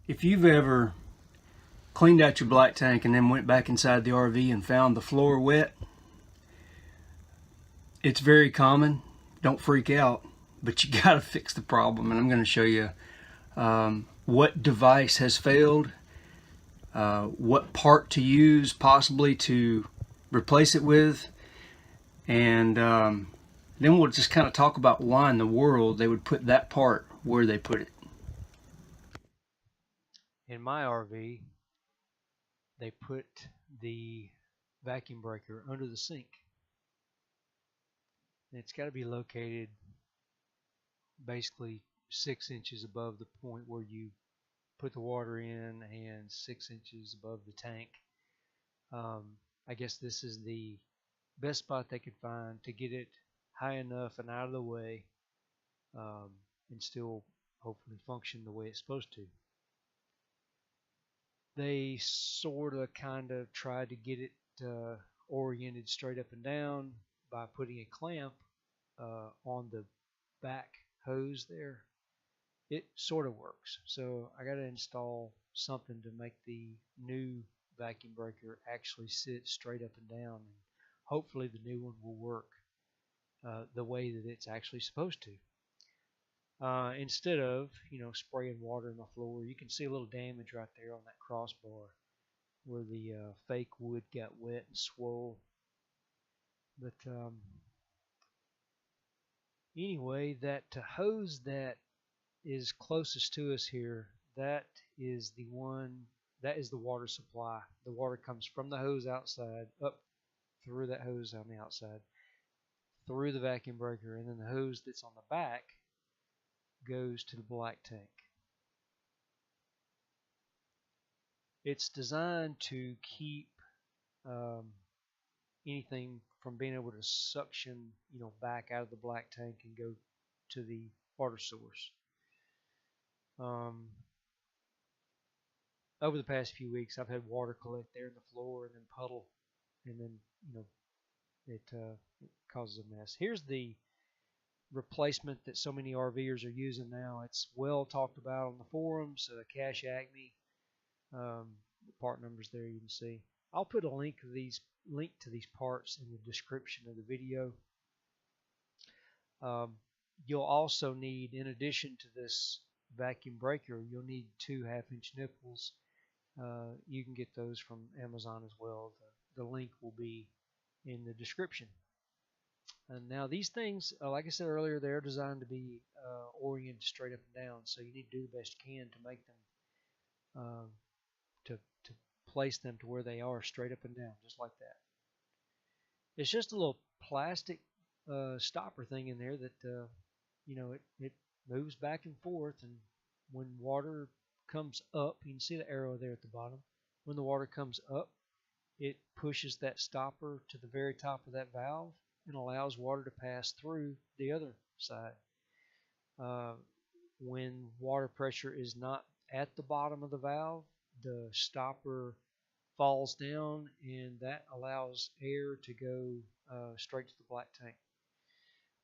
If you've ever cleaned out your black tank and then went back inside the RV and found the floor wet, it's very common. Don't freak out, but you got to fix the problem. And I'm going to show you what device has failed, what part to use possibly to replace it with, and then we'll just kind of talk about why in the world they would put that part where they put it. In my RV, they put the vacuum breaker under the sink. And it's got to be located basically 6 inches above the point where you put the water in and 6 inches above the tank. I guess this is the best spot they could find to get it high enough and out of the way, and still hopefully function the way it's supposed to. They sort of kind of tried to get it oriented straight up and down by putting a clamp on the back hose there. It sort of works. So I got to install something to make the new vacuum breaker actually sit straight up and down, and hopefully the new one will work the way that it's actually supposed to. Instead of spraying water in the floor, you can see a little damage right there on that crossbar where the fake wood got wet and swole. But anyway, that hose that is closest to us here, that is the water supply. The water comes from the hose outside up through that hose on the outside, through the vacuum breaker, and then the hose that's on the back goes to the black tank. It's designed to keep anything from being able to suction, back out of the black tank and go to the water source. Over the past few weeks, I've had water collect there in the floor and then puddle, and then it causes a mess. Here's the replacement that so many RVers are using now. It's well talked about on the forums. Cash Acme, the part numbers there you can see. I'll put a link to these parts in the description of the video. You'll also need, in addition to this vacuum breaker, you'll need 2 half-inch nipples. You can get those from Amazon as well. The link will be in the description. And now these things, like I said earlier, they're designed to be oriented straight up and down. So you need to do the best you can to make them, to place them to where they are straight up and down, just like that. It's just a little plastic stopper thing in there that it moves back and forth, and when water comes up, you can see the arrow there at the bottom. When the water comes up, it pushes that stopper to the very top of that valve and allows water to pass through the other side. When water pressure is not at the bottom of the valve, the stopper falls down, and that allows air to go straight to the black tank.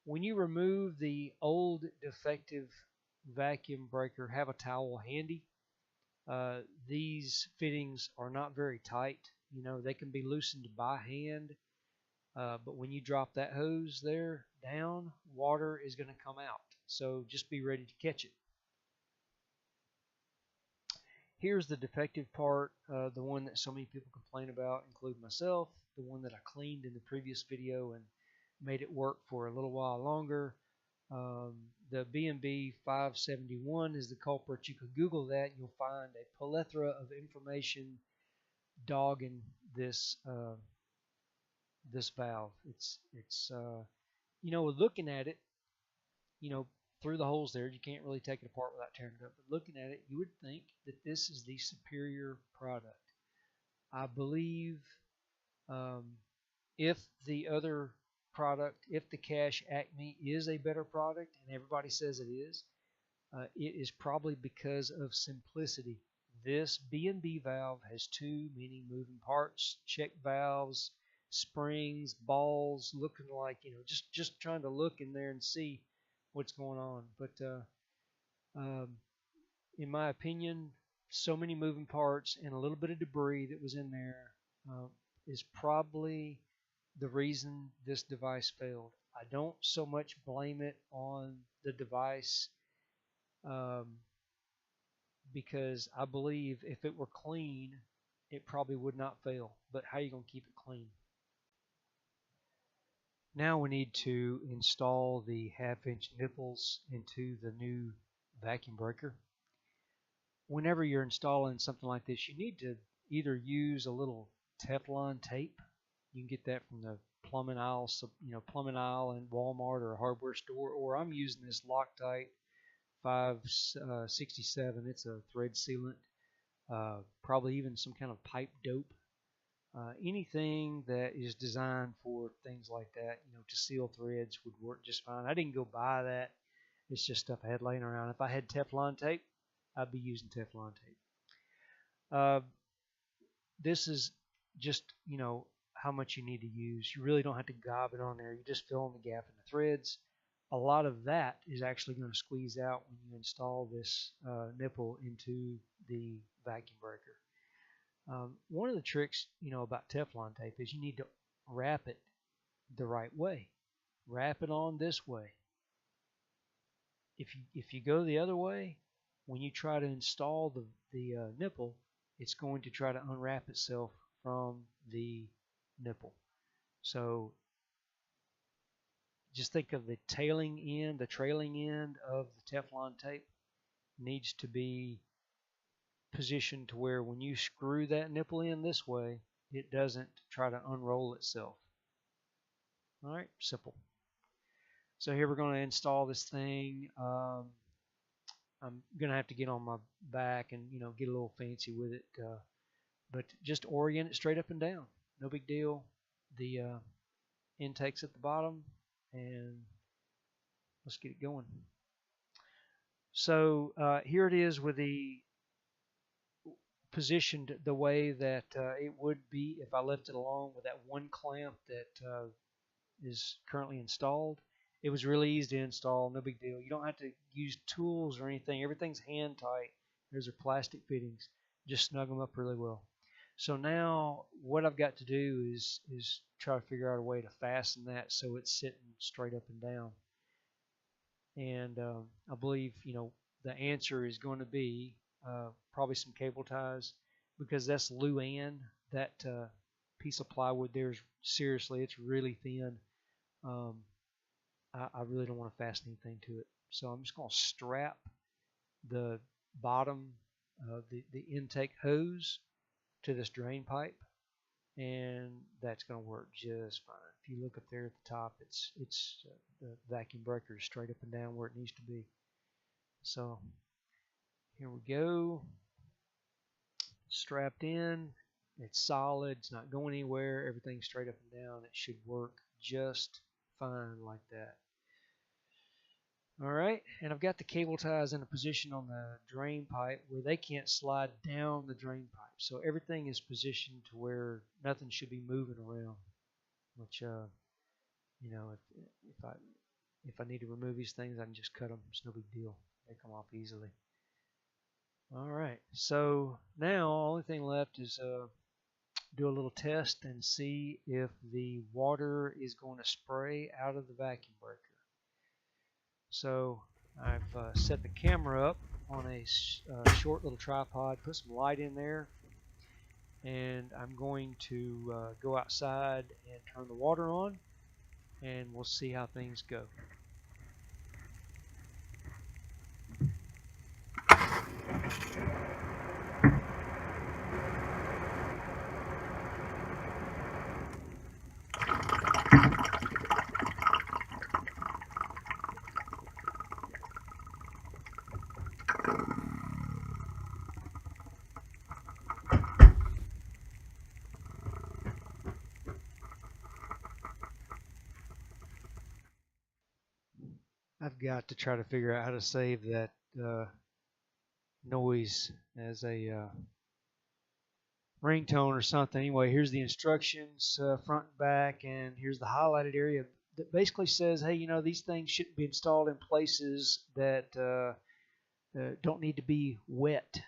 When you remove the old defective vacuum breaker, have a towel handy. These fittings are not very tight. They can be loosened by hand, but when you drop that hose there down, water is going to come out. So just be ready to catch it. Here's the defective part, the one that so many people complain about, including myself, the one that I cleaned in the previous video and made it work for a little while longer. The B&B 571 is the culprit. You can Google that and you'll find a plethora of information dogging this valve. It's looking at it, through the holes there, you can't really take it apart without tearing it up. But looking at it, you would think that this is the superior product. I believe if the other product, if the Cash Acme is a better product, and everybody says it is probably because of simplicity. This B&B valve has too many moving parts, check valves, springs, balls, looking like, just trying to look in there and see what's going on. But in my opinion, so many moving parts and a little bit of debris that was in there uh, is probably the reason this device failed. I don't so much blame it on the device um, because I believe if it were clean, it probably would not fail. But how are you going to keep it clean? Now we need to install the 1/2 inch nipples into the new vacuum breaker. Whenever you're installing something like this, you need to either use a little Teflon tape. You can get that from the plumbing aisle, plumbing aisle in Walmart or a hardware store, or I'm using this Loctite 567. It's a thread sealant, probably even some kind of pipe dope. Anything that is designed for things like that, to seal threads would work just fine. I didn't go buy that. It's just stuff I had laying around. If I had Teflon tape, I'd be using Teflon tape. Uh, this is just, how much you need to use. You really don't have to gob it on there. You just fill in the gap in the threads. A lot of that is actually going to squeeze out when you install this nipple into the vacuum breaker. One of the tricks, about Teflon tape is you need to wrap it the right way. Wrap it on this way. If you go the other way, when you try to install the nipple, it's going to try to unwrap itself from the nipple. So just think of the trailing end of the Teflon tape needs to be positioned to where when you screw that nipple in this way, it doesn't try to unroll itself. All right, simple. So here we're going to install this thing. I'm going to have to get on my back and get a little fancy with it, but just orient it straight up and down. No big deal. The intake's at the bottom, and let's get it going. So here it is with the positioned the way that it would be if I left it alone with that one clamp that is currently installed. It was really easy to install, no big deal. You don't have to use tools or anything. Everything's hand tight. Those are plastic fittings. Just snug them up really well. So now what I've got to do is try to figure out a way to fasten that so it's sitting straight up and down. And I believe the answer is going to be probably some cable ties, because that's Luann. That piece of plywood there is seriously, it's really thin. I really don't want to fasten anything to it, so I'm just going to strap the bottom of the intake hose to this drain pipe, and that's going to work just fine. If you look up there at the top, it's the vacuum breaker is straight up and down where it needs to be. So here we go, strapped in. It's solid. It's not going anywhere. Everything's straight up and down. It should work just fine like that. All right, and I've got the cable ties in a position on the drain pipe where they can't slide down the drain pipe. So everything is positioned to where nothing should be moving around. Which, if I need to remove these things, I can just cut them. It's no big deal. They come off easily. All right, so now only thing left is do a little test and see if the water is going to spray out of the vacuum breaker. So I've set the camera up on a short little tripod, put some light in there, and I'm going to go outside and turn the water on, and we'll see how things go. I've got to try to figure out how to save that noise as a ringtone or something. Anyway, here's the instructions, front and back, and here's the highlighted area that basically says, hey, these things shouldn't be installed in places that don't need to be wet.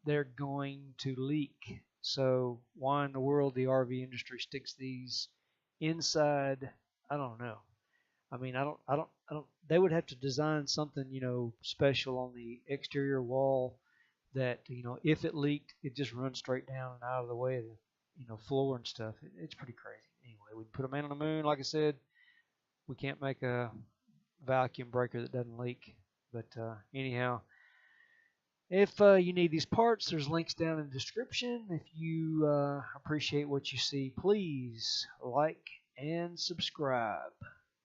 they're going to leak. So why in the world the RV industry sticks these inside? I don't know. I mean, I don't. They would have to design something, special on the exterior wall that, if it leaked, it just runs straight down and out of the way of the, floor and stuff. It's pretty crazy. Anyway, we put a man on the moon. Like I said, we can't make a vacuum breaker that doesn't leak. But anyhow, if you need these parts, there's links down in the description. If you appreciate what you see, please like and subscribe.